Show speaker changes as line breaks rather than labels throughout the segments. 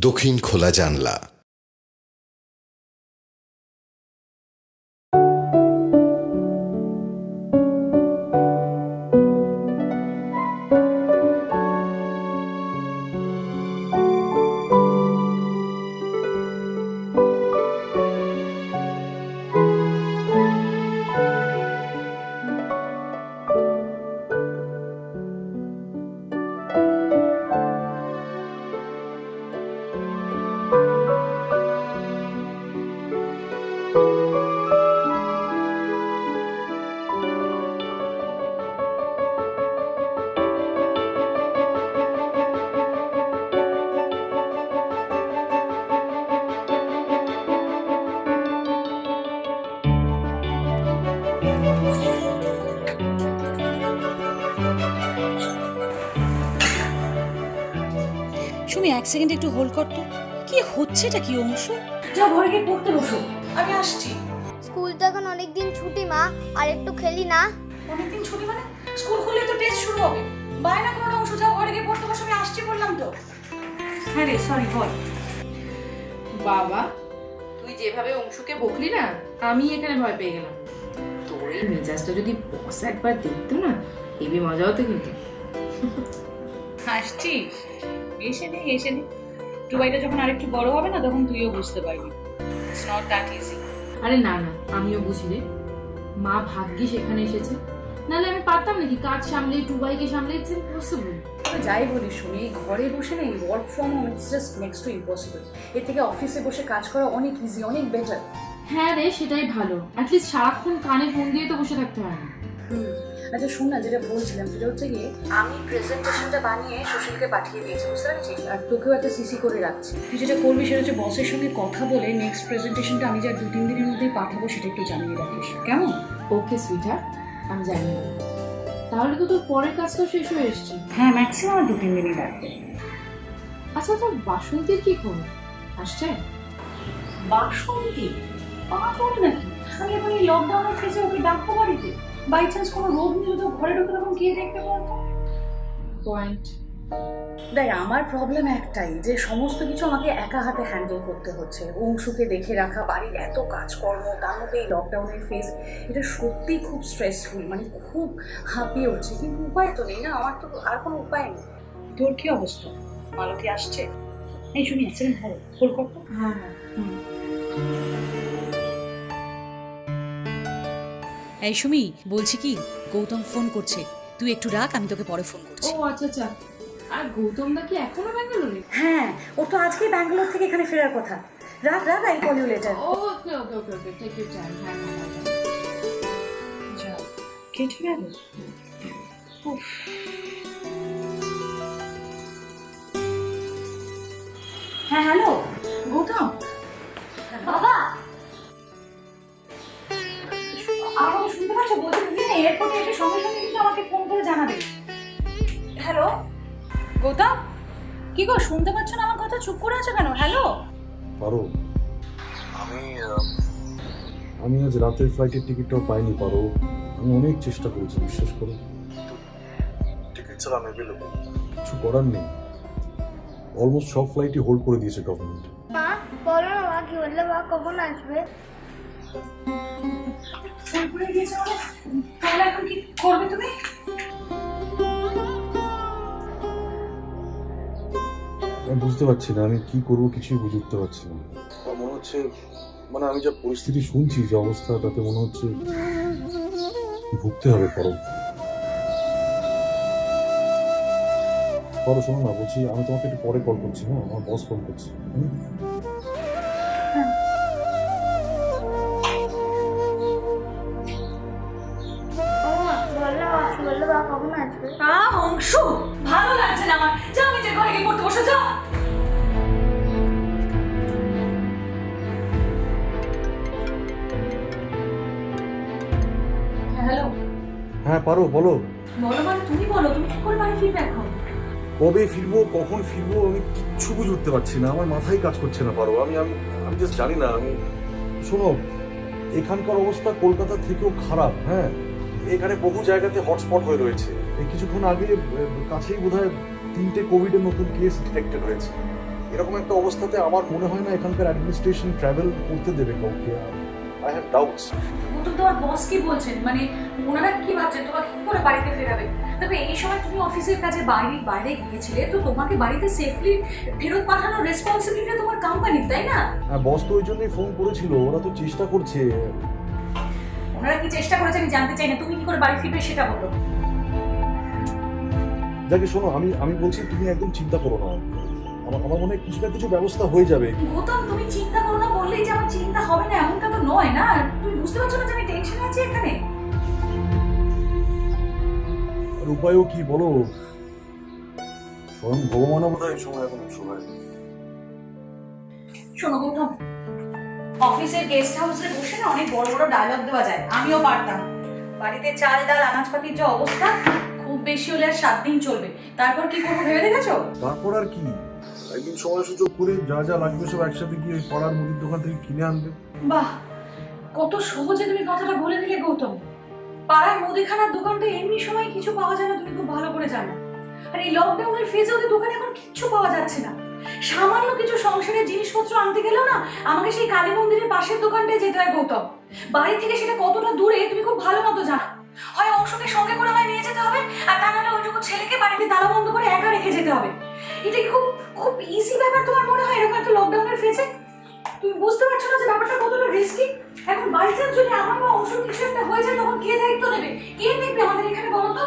দক্ষিণ খোলা জানলা।
সুমি, এক সেকেন্ড একটু হোল্ড কর তো। কি হচ্ছেটা কি অংশু?
যা ঘরে গিয়ে পড়তে বসো, আমি আসছি।
স্কুল তো এখন অনেকদিন ছুটি মা, আর একটু খেলি না?
অনেকদিন ছুটি মানে? স্কুল খুললে তো টেস্ট শুরু হবে। বায়না করো না অংশু, যাও ঘরে গিয়ে পড়তে বসো, আমি আসছি বললাম তো। হ্যাঁ রে, সরি বল।
বাবা, তুই যেভাবে অংশুকে বকলি না, আমি এখানে ভয় পেয়ে গেলাম। তোর এই মেজাজটা যদি বস একবার দেখতো না, হেবি মজা হতো কিন্তু।
হাসছিস? এসে নে। টুবাইটা যখন আরেকটু বড় হবে না, তখন তুইও বুঝতে পারবি। It's not that easy.
আরে না না, আমিও বুঝি রে। মা ভাগ্যি সেখানে এসেছে, নাহলে আমি পারতাম নাকি কাজ সামলে টুবাইকে সামলে? It's impossible.
যাই বলিস শুনি, এই ঘরে বসে না, work from home it's just next to impossible. এর থেকে অফিসে বসে কাজ করা অনেক ইজি, অনেক বেটার।
হ্যাঁ রে, সেটাই ভালো। অ্যাটলিস্ট সারাক্ষণ কানে ফোন দিয়ে তো বসে থাকতে হয় না।
আচ্ছা শোন না, যেটা বলছিলাম সেটা হচ্ছে গিয়ে, আমি প্রেজেন্টেশনটা বানিয়ে সুশীলকে পাঠিয়ে দিয়েছি, বুঝতে পেরেছিস? আর তোকেও একটা সিসি করে রাখছি। তুই যেটা করবি সেটা হচ্ছে বসের সঙ্গে কথা বলে নেক্সট প্রেজেন্টেশনটা আমি যা 2-3 দিনের মধ্যেই পাঠাবো সেটা একটু জানিয়ে রাখিস, কেমন?
ওকে সুইটার, আমি জানি না। তাহলে তো তোর পরের কাজটা শেষ হয়ে এসছে।
হ্যাঁ, ম্যাক্সিমাম 2-3 দিনই লাগবে।
আচ্ছা, তোর বাসন্তীর কি খবর? আসছে?
বাসন্তী পাগল নাকি? আমি এখন এই লকডাউনের ফেজে ওকে ডাকবো বাড়িতে? বাই চান্স কোনো রোগ নিয়ে যদি ঘরে ঢুকে তখন গিয়ে দেখতে পারতো।
পয়েন্ট।
দেখ, আমার প্রবলেম একটাই, যে সমস্ত কিছু আমাকে একা হাতে হ্যান্ডেল করতে হচ্ছে। অংশুকে দেখে রাখা, বাড়ির এত কাজকর্ম, তার মধ্যে এই লকডাউনের ফেজ, এটা সত্যি খুব স্ট্রেসফুল, মানে খুব হাঁপিয়ে উঠছে। কিন্তু উপায় তো নেই না, আমার তো আর কোনো উপায় নেই। তোর কি অবস্থা? মালতী আসছে? এই শুনি, অ্যাক্সিডেন্ট হলো, ফোন করতো।
হ্যাঁ হ্যাঁ।
এই সুমি, বলছি কি, গৌতম ফোন করছে, তুই একটু রাখ, আমি তোকে পরে ফোন করছি।
ও আচ্ছা আচ্ছা। আর গৌতম দা কি এখনো ব্যাঙ্গালোরে?
হ্যাঁ, ও তো আজকেই ব্যাঙ্গালোর থেকে এখানে ফেরার কথা। রাখ, I call you later.
Okay okay okay okay, take your time. হ্যাঁ হ্যাঁ হ্যাঁ।
যা, কেটে গেল। হ্যাঁ হ্যালো গৌতম।
বাবা,
আমাকে শুনতে পাচ্ছ? বলছি তুমি না এয়ারপোর্টে এসে সঙ্গে সঙ্গে কিন্তু আমাকে ফোন করে জানাবে। হ্যালো গৌতম, কি গো, শুনতে পাচ্ছ না আমার কথা? চুপ করে আছো কেন? হ্যালো।
পারো, আমি আজ রাতের ফ্লাইটের টিকিটটাও পাইনি। পারো, আমি অনেক চেষ্টা করেছি, বিশ্বাস করো। টিকিট ছাড়া অ্যাভেলেবল, কিছু করার নেই। অলমোস্ট সব ফ্লাইটই হোল্ড করে দিয়েছে গভর্নমেন্ট।
মা বলো না, মা কি বললে? মা কখন আসবে?
ফোন করে দিয়েছে মানে? তাহলে এখন কি করবে তুমি?
আমি বুঝতে পারছি না আমি কি করবো, কিছুই বুঝে উঠতে পারছি না। আমার মনে হচ্ছে, মানে আমি যা পরিস্থিতি শুনছি, যে অবস্থা, তাতে মনে হচ্ছে ভুগতে হবে। পরো শোনো না, বলছি আমি তোমাকে একটু পরে কল করছি। হ্যাঁ, আমার বস ফোন করছে।
বললো মা কখন আসবে?
অংশু, ভালো লাগছে না আমার। যা, আমি যে ঘরে গিয়ে পড়তে বসে যা। হ্যালো।
হ্যাঁ পারো, বলো।
বলো মানে তুমি বলো, তুমি কি করে বাড়ি ফিরবে এখন?
কবে ফিরবো, কখন ফিরবো, আমি কিচ্ছু বুঝে উঠতে পারছি না। আমার মাথায় কাজ করছে না। পারো, আমি আমি আমি জাস্ট জানি না। আমি শোনো, এখানকার অবস্থা কলকাতা থেকেও খারাপ। হ্যাঁ, এখানে বহু জায়গাতে হটস্পট হয়ে রয়েছে। এই কিছুক্ষণ আগে কাছেই বোধহয় 3টে কোভিডের নতুন কেস ডিটেক্টেড হয়েছে। এরকম একটা অবস্থাতে আমার মনে হয় না এখানকার অ্যাডমিনিস্ট্রেশন ট্রাভেল করতে দেবে কাউকে। I have doubts.
গৌতম, তোমার বস কি বলছেন? মানে ওনারা কি ভাবছেন তোমাকে কি করে বাড়িতে ফেরাবে? তবে এই সময় তুমি অফিসের কাজে বাইরে গিয়েছিলে, তো তোমাকে বাড়িতে সেফলি ফেরত পাঠানোর রেসপন্সিবিলিটি তোমার কোম্পানির, তাই না?
হ্যাঁ, বস তো ওই জন্যই ফোন করেছিল, ওরা তো চেষ্টা করছে।
ওনারা কি চেষ্টা করেছে আমি জানতে চাই না, তুমি কি করে বাড়ি ফিরবে সেটা বলো।
যাকে শোনো, আমি বলছি তুমি একদম চিন্তা করো না, আমার মনে হয় কিছু না কিছু ব্যবস্থা হয়ে যাবে।
গৌতম, তুমি চিন্তা করো না বললেই যে আমার চিন্তা হবে না এমনটা তো নয় না। তুমি বুঝতে পারছো না যে আমি টেনশনে আছি এখানে?
আর উপায়ও কি বলো, স্বয়ং ভগবানও বোধ হয় সময় এখন সময়।
শোনো গৌতম, অফিসের গেস্ট হাউসে বসে না অনেক বড় বড় ডায়লগ দেওয়া যায়, আমিও পারতাম। বাড়িতে চাল ডাল আনাজপাতির যে অবস্থা, খুব বেশি হলে আর 7 দিন চলবে, তারপর কি করবো ভেবে দেখেছো?
তারপর আর কি, একদিন সময় সুযোগ করে যা যা লাগবে সব একসাথে গিয়ে পাড়ার মুদির দোকান থেকে কিনে আনবে।
বাহ, কত সহজে তুমি কথাটা বলে দিলে গৌতম। পাড়ার মুদিখানার দোকানটা এমনি সময় কিছু পাওয়া যায় না, তুমি খুব ভালো করে জানো। আর এই লকডাউনের ফেজে ওদের দোকানে এখন কিচ্ছু পাওয়া যাচ্ছে না। সামান্য কিছু সংসারের জিনিসপত্র আনতে গেলেও না আমাকে সেই কালী মন্দিরের পাশের দোকানটায় যেতে হয় গৌতম। বাড়ি থেকে সেটা কতটা দূরে তুমি খুব ভালো মতো জানো। হয় অংশকে সঙ্গে করে আমায় নিয়ে যেতে হবে, আর তা নাহলে ওইটুকু ছেলেকে বাড়িতে তালা বন্ধ করে একা রেখে যেতে হবে। এটা কি খুব খুব ইজি ব্যাপার তোমার মনে হয় এরকম একটা লকডাউনের ফেজে? তুমি বুঝতে পারছো না যে ব্যাপারটা কতটা রিস্কি? এখন বাই চান্স যদি আমার বা অংশ কিছু একটা হয়ে যায় তখন কে দায়িত্ব নেবে? কে দেখবে আমাদের এখানে বলো তো?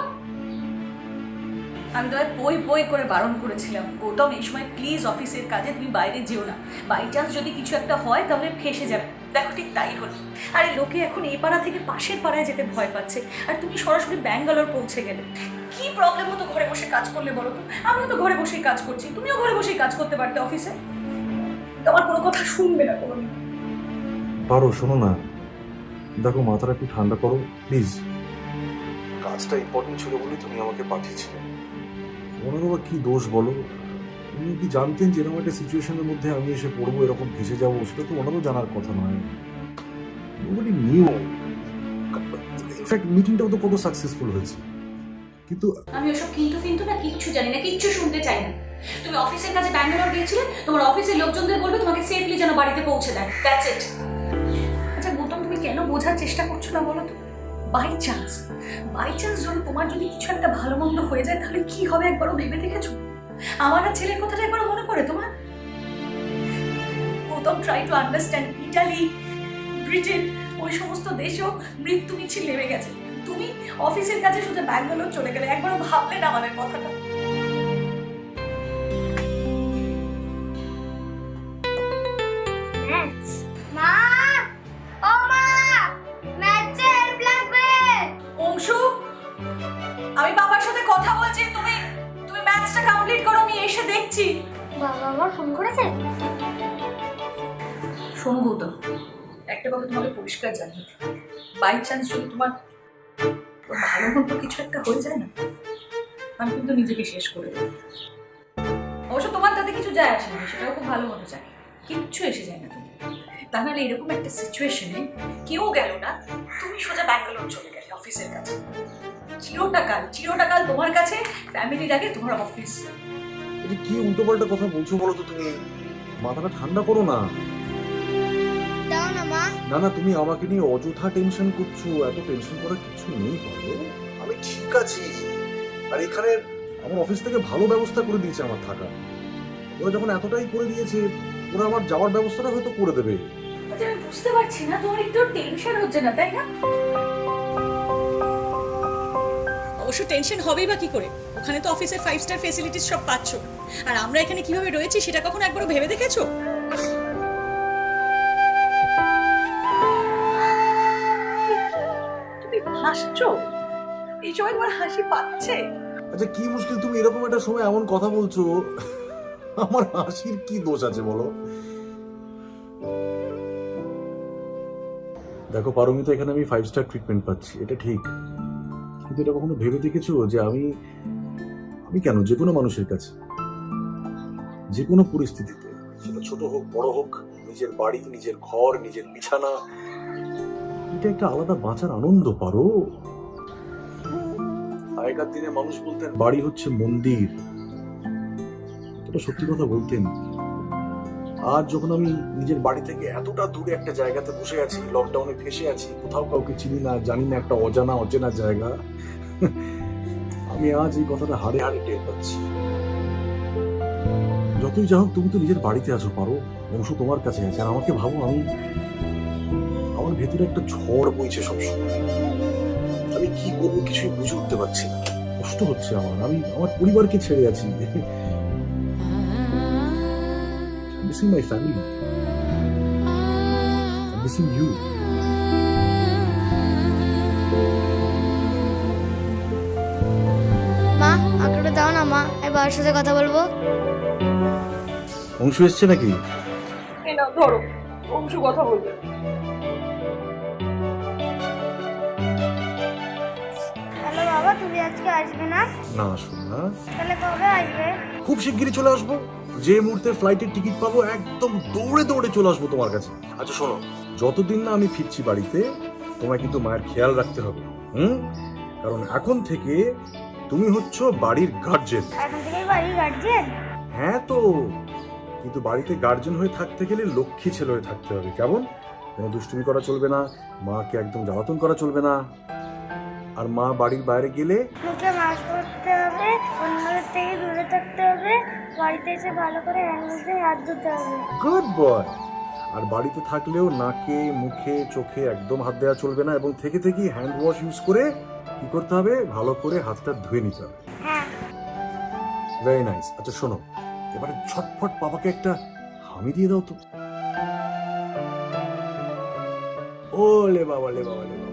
আমি তোমায় বই করে বারণ করেছিলাম, গৌতম এই সময় প্লিজ অফিসের কাজে তুমি বাইরে যেও না। বাই চান্স যদি কিছু একটা হয় তাহলে ফেসে যাবে। দেখো ঠিক তাই হলো। আরে লোকে এখন এই পাড়া থেকে পাশের পাড়ায় যেতে ভয় পাচ্ছে, আর তুমি সরাসরি ব্যাঙ্গালোর পৌঁছে গেলে। কি প্রবলেম হতো ঘরে বসে কাজ করলে বলো তো? আমিও তো ঘরে বসেই কাজ করছি, তুমিও ঘরে বসেই কাজ করতে পারতে অফিসে। তোমার কোনো কথা শুনবে না কোনো।
পারো, শোনো না, দেখো মাথাটা একটু ঠান্ডা করো প্লিজ। কাজটা ইম্পর্টেন্ট ছিল বলেই তুমি আমাকে পাঠিয়েছিলে। ওনার বাবা কি দোষ বলো? উনি কি জানতেন যে এরকম একটা সিচুয়েশনের মধ্যে আমি এসে পড়বো, এরকম ভেসে যাবো? সেটা তো ওনারও জানার কথা নয়। Nobody new. ইনফ্যাক্ট মিটিংটাও তো কত সাকসেসফুল হয়েছে। কিন্তু
আমি ওসব কিন্তু না কিচ্ছু জানি না, কিচ্ছু শুনতে চাই না। তুমি অফিসের কাজে ব্যাঙ্গালোর গিয়েছিলে, তোমার অফিসের লোকজনদের বলবে তোমাকে সেফলি যেন বাড়িতে পৌঁছে দেয়, দ্যাটস ইট। আচ্ছা গৌতম, তুমি কেন বোঝার চেষ্টা করছো না বলো তো? বাই চান্স যদি তোমার যদি কিছু একটা ভালো মন্দ হয়ে যায় তাহলে কি হবে একবারও ভেবে দেখেছো? আমার আর ছেলের কথাটা একবারও মনে পড়ে তোমার? Gautam, try to understand. Italy, Britain, ওই সমস্ত দেশেও মৃত্যু মিছিল নেমে গেছে। তুমি অফিসের কাজে শুধু ব্যাঙ্গালোর চলে গেলে, একবারও ভাবলে না আমাদের কথাটা?
মা, ও মা, ম্যাথে হেল্প লাগবে।
অংশু, আমি বাবার সাথে কথা বলছি, তুমি ম্যাথসটা কমপ্লিট করো, আমি এসে দেখছি।
বাবা আবার ফোন করেছে?
শোনো গৌতম, একটা কথা তোমাকে পরিষ্কার জানিয়ে দিই, বাই চান্স যদি তোমার ভালো মন্দ কিছু একটা হয়ে যায় না, আমি কিন্তু নিজেকে শেষ করে দেবো। অবশ্য তোমার তাতে কিছু যায় আসে না, সেটাও খুব ভালো মতো চাই, কিচ্ছু এসে যায় না তুমি। তা নাহলে এরকম একটা সিচুয়েশনে কেউ গেল না, তুমি সোজা ব্যাঙ্গালোর চলে গেলে অফিসের কাছে। চিরটাকাল তোমার কাছে ফ্যামিলির আগে তোমার অফিস।
এটা কি উল্টোপাল্টা কথা বলছো বলো তো তুমি? মাথাটা ঠান্ডা করো না।
দাও না মা।
না, তুমি আমাকে নিয়ে অযথা টেনশন করছো। এত টেনশন করার কিছু নেই পারো, আমি ঠিক আছি। আর এখানে আমার অফিস থেকে ভালো ব্যবস্থা করে দিয়েছে আমার থাকা। ওরা যখন এতটাই করে দিয়েছে, ওরা আমার যাওয়ার ব্যবস্থাটা হয়তো করে দেবে।
আচ্ছা, আমি বুঝতে পারছি না তোমার একটু টেনশন হচ্ছে না, তাই না?
অবশ্য টেনশন হবেই বা কি করে? ওখানে তো অফিসের 5 স্টার ফেসিলিটিস সব পাচ্ছ, আর আমরা এখানে কিভাবে রয়েছি সেটা কখনো একবারও ভেবে দেখেছো?
তুমি হাসছো? এই সময় তোমার হাসি পাচ্ছে?
আচ্ছা কি মুশকিল, তুমি এরকম একটা সময় এমন কথা বলছো, আমার হাসির কি দোষ আছে বলো? দেখো পারমি, তো এখানে আমি 5 স্টার ট্রিটমেন্ট পাচ্ছি, এটা ঠিক। কিন্তু এটা কখনো ভেবে দেখেছো যে আমি কেন যে কোনো মানুষের কাছে যে কোনো পরিস্থিতিতে, সেটা ছোট হোক বড় হোক, নিজের বাড়ি, নিজের ঘর, নিজের বিছানা, এটা একটা আলাদা বাঁচার আনন্দ পারো। আগেকার দিনে মানুষ বলতেন বাড়ি হচ্ছে মন্দির, এটা সত্যি কথা বলতেন। আর যখন আমি নিজের বাড়ি থেকে এতটা দূরে একটা জায়গাতে বসে আছি, লকডাউনে ফেসে আছি, কোথাও কাউকে চিনি না, জানি না, একটা অচেনা জায়গা, আমি আজ এই কথাটা হাড়ে হাড়ে টের পাচ্ছি। যতই যা হোক, তুমি তো নিজের বাড়িতে আছো, পারো, অংশ তোমার কাছে আছে। আর আমাকে ভাবো, আমার ভেতরে একটা ঝড় বইছে সবসময়। আমি কি করবো কিছুই বুঝে উঠতে পারছি না, কষ্ট হচ্ছে আমি আমার পরিবারকে ছেড়ে আছি। Missing my family. I'm missing you.
মা আঁকড়ে দাও না মা, আমি বাবার সাথে কথা বলবো।
অংশ এসছে নাকি?
না ধরো, অংশু কথা বলবে।
হ্যালো বাবা, তুমি আজকে আসবে না?
না, আসুন না,
তাহলে কবে আসবে?
খুব শিগগিরই চলে আসবো। যে মুহূর্তে ফ্লাইটের টিকিট পাবো একদম দৌড়ে চলে আসবো তোমার কাছে। আচ্ছা শোনো, যতদিন না আমি ফিরছি বাড়িতে, তোমায় কিন্তু মায়ের খেয়াল রাখতে হবে। কারণ এখন থেকে তুমি হচ্ছ বাড়ির গার্জেন।
এখন থেকে বাড়ির গার্জেন?
হ্যাঁ তো, কিন্তু বাড়িতে গার্জেন হয়ে থাকতে গেলে লক্ষ্মী ছেলে হয়ে থাকতে হবে। কেমন? কোনো দুষ্টুমি করা চলবে না, মাকে একদম জ্বালাতন করা চলবে না। আর মা বাড়ির বাইরে গেলে
মুখে মাস্ক পরতে হবে, অন্যদের থেকে দূরে থাকতে হবে, বাড়িতে এসে ভালো করে হাত ধুতে হবে।
Good boy. আর বাড়িতে থাকলেও নাকে, মুখে, চোখে একদম হাত দেওয়া চলবে না, এবং থেকে হ্যান্ড ওয়াশ ইউজ করে কি করতে হবে, ভালো করে হাতটা ধুয়ে নিতে হবে।
হ্যাঁ।
Very nice. আচ্ছা শোনো, এবারে ঝটফট বাবাকে একটা হামি দিয়ে দাও তো। ওলে বাবা, লে বাবা, লে বাবা।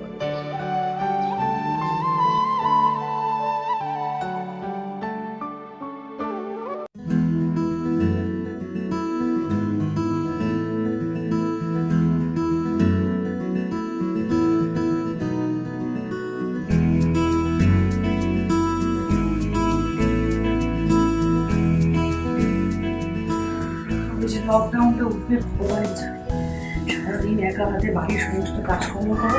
লকডাউনটা উঠবে ভগবান জানে। সারাদিন একা হাতে বাড়ির সমস্ত কাজকর্ম করো,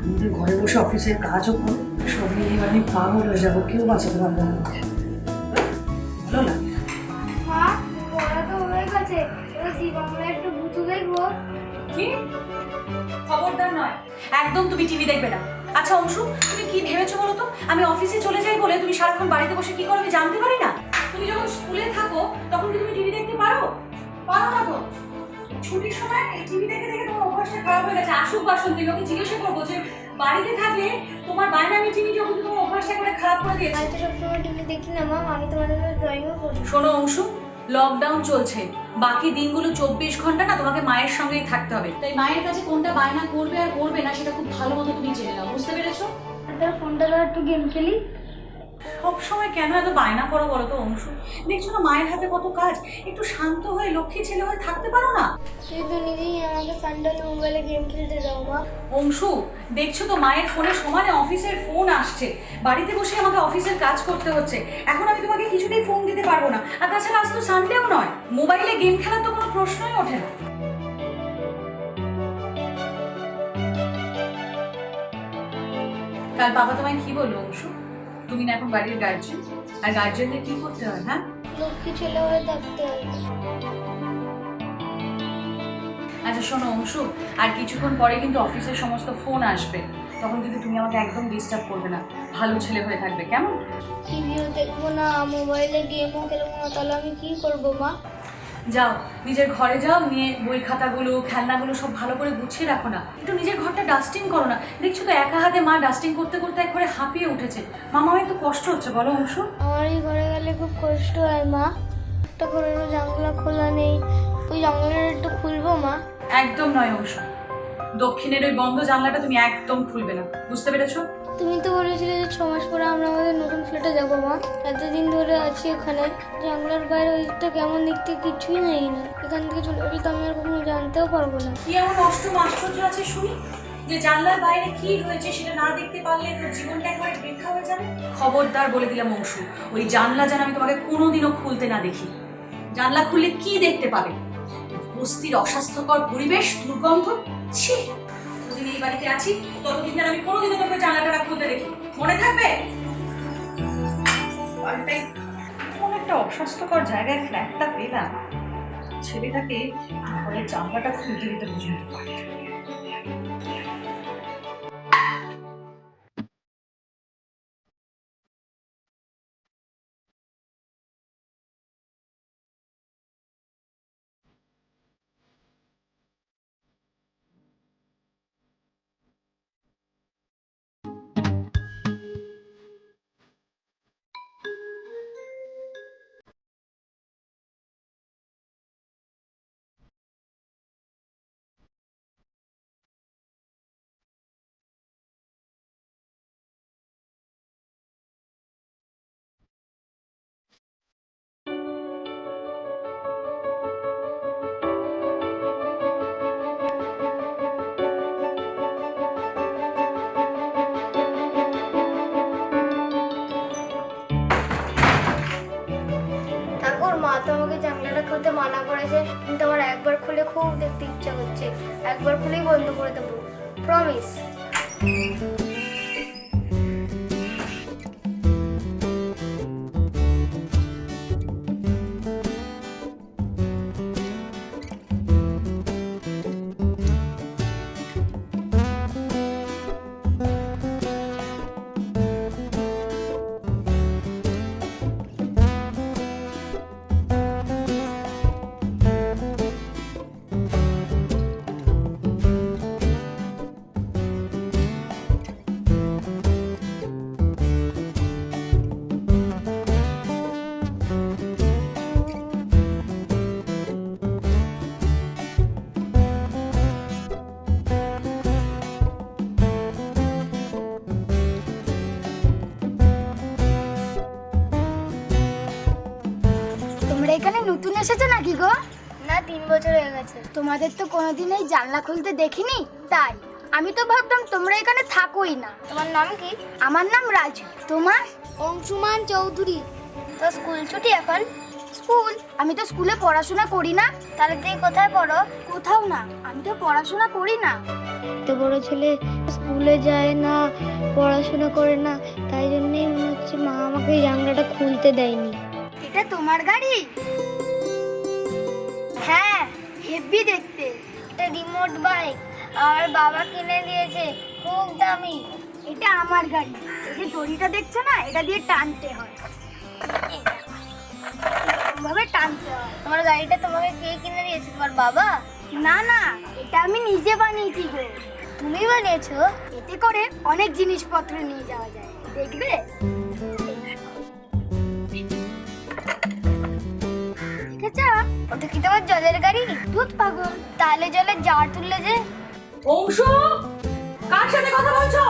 নিজে ঘরে বসে অফিসের কাজও করো, সব মিলিয়ে আমি পাগল হয়ে যাবো, কেউ বাঁচাতে পারবো না আমাকে। ভালো লাগে।
মা পড়া তো হয়ে গেছে, এবার জি বাংলা একটু ভুতু দেখবো।
কি? খবরদার নয়, একদম তুমি টিভি দেখবে না। আচ্ছা অংশু, তুমি কি ভেবেছো বলো তো? আমি অফিসে চলে যাই বলে তুমি সারাক্ষণ বাড়িতে বসে কি করো আমি জানতে পারি না? তুমি যখন স্কুলে থাকো তখন কি তুমি টিভি দেখতে পারো? পারো না তো। ছুটির সময় এই টিভি দেখে তোমার অভ্যাসটা খারাপ হয়ে গেছে। আসুক বাসন্তী, ওকে জিজ্ঞাসা করবো যে বাড়িতে থাকলে তোমার বায়নামি টিভি যখন তোমার অভ্যাসটা করে খারাপ করে দিয়েছে।
আমি তো সবসময় টিভি দেখি না মা, আমি তোমাদের ড্রয়িংও করি।
শোনো অংশু, লকডাউন চলছে, বাকি দিনগুলো 24 ঘন্টা না তোমাকে মায়ের সঙ্গেই থাকতে হবে। তাই মায়ের কাছে কোনটা বায়না করবে আর করবে না সেটা খুব ভালো মতো তুমি জেনে নাও, বুঝতে পেরেছো?
ফোনটা একটু গেম খেলি।
সবসময় কেন এত বায়না করো বলো তো অংশু? দেখছো না মায়ের হাতে কত কাজ, একটু শান্ত হয়ে লক্ষ্মী ছেলে হয়ে থাকতে পারো না?
তুই তো নিজেই আমাকে সানডে মোবাইলে গেম খেলতে দাও মা।
অংশু, দেখছো তো মায়ের ফোনে সমানে অফিসের ফোন আসছে, বাড়িতে বসে আমাকে অফিসের কাজ করতে হচ্ছে। এখন আমি তোমাকে কিছুতেই ফোন দিতে পারবো না। আর তাছাড়া আজ তো সানডেও নয়, মোবাইলে গেম খেলার তো কোনো প্রশ্নই ওঠে না। কাল বাবা তোমায় কি বললো অংশু? তুমি না এখন বাড়ির গার্জেন, আর গার্জেনদের কি করতে হয়? হ্যাঁ,
লক্ষ্মী ছেলে হয়ে থাকতে হবে।
আচ্ছা শোনো অংশু, আর কিছুক্ষণ পরে কিন্তু অফিসের সমস্ত ফোন আসবে, তখন কিন্তু তুমি আমাকে একদম ডিস্টার্ব করবে না, ভালো ছেলে হয়ে থাকবে, কেমন?
টিভিও দেখবো না, মোবাইলে গেমও খেলবো না, তাহলে আমি কি করবো মা?
যাও নিজের ঘরে যাও, নিয়ে বই খাতাগুলো খেলনাগুলো সব ভালো করে গুছিয়ে রাখো না, একটু নিজের ঘরটা ডাস্টিং করো না। দেখছো তো একা হাতে মা ডাস্টিং করতে করতে একবারে হাঁপিয়ে উঠেছে। মামা একটু কষ্ট হচ্ছে বলো অংশু?
আমার এই ঘরে গেলে খুব কষ্ট হয় মা, একটা ঘরেরও জানলা খোলা নেই, ওই জানলাটা একটু খুলবো মা?
একদম নয় অংশু, দক্ষিণের ওই বন্ধ জানলাটা তুমি একদম খুলবে না, বুঝতে পেরেছো?
তুমি তো বলেছিলে যে 6 মাস পরে আমরা আমাদের নতুন ফ্ল্যাটে যাবো মা। এতদিন ধরে আছি ওখানে, জানলার বাইরে ওইটা কেমন দেখতে কিছুই নেই না, এখান থেকে চলে গেলে তো আমি আর কখনো জানতেও পারবো না।
কি এমন অষ্টম আশ্চর্য আছে শুনি যে জানলার বাইরে কি হয়েছে সেটা না দেখতে পারলে তোর জীবনটা একবারে বৃথা হয়ে যাবে? খবরদার বলে দিলাম অংশু, ওই জানলা যেন আমি তোমাকে কোনোদিনও খুলতে না দেখি। জানলা খুললে কি দেখতে পাবে? বস্তির অস্বাস্থ্যকর পরিবেশ, দুর্গন্ধ। ছি, যতদিন এই বাড়িতে আছি ততদিন যেন আমি কোনোদিনও তোমাকে জানলাটা খুলতে দেখি, মনে থাকবে? বাড়িটাই কোন একটা অস্বাস্থ্যকর জায়গায় ফ্ল্যাটটা পেলাম, ছেলেটাকে ঘরের জানলাটা খুলতে দিতে পর্যন্ত পারে।
ঠাকুর, মা তো আমাকে জানলাটা খুলতে মানা করেছে, কিন্তু আমার একবার খুলে খুব দেখতে ইচ্ছা করছে। একবার খুলেই বন্ধ করে দেবো, প্রমিস।
তোমরা এখানে নতুন এসেছো নাকি গো?
না, 3 বছর হয়ে গেছে।
তোমাদের তো কোনোদিন এই জানলা খুলতে দেখিনি, তাই আমি তো ভাবতাম তোমরা এখানে থাকোই না।
তোমার নাম কি?
আমার নাম রাজু। তোমার?
অংশুমান চৌধুরী। তো স্কুল ছুটি এখন?
স্কুল? আমি তো স্কুলে পড়াশোনা করি না।
তাহলে তুই কোথায় পড়ো?
কোথাও না, আমি তো পড়াশোনা করি না।
তো বড় ছেলে স্কুলে যায় না, পড়াশোনা করে না, তাই জন্যই মনে হচ্ছে মা আমাকে এই জানলাটা খুলতে দেয়নি।
এটা তোমার গাড়ি? হ্যাঁ, হেভি দেখতে।
এটা রিমোট বাইক, আর বাবা কিনে দিয়েছে, খুব দামি।
এটা আমার গাড়ি। এই যে দড়িটা দেখছো না, এটা দিয়ে টানতে হয়, এভাবে টানতে হয়।
তোমার গাড়িটা তোমাকে কে কিনে দিয়েছে? তোমার বাবা?
না না, এটা আমি নিজে বানিয়েছি গো।
তুমি বানিয়েছো?
এতে করে অনেক জিনিসপত্র নিয়ে যাওয়া যায়, দেখবে? দেখেছ?
ওটা কি তোমার জলের গাড়ি?
দুধ পাগল।
তাহলে জলে জার তুললে যে?
অংশু, কার সাথে কথা বলছো?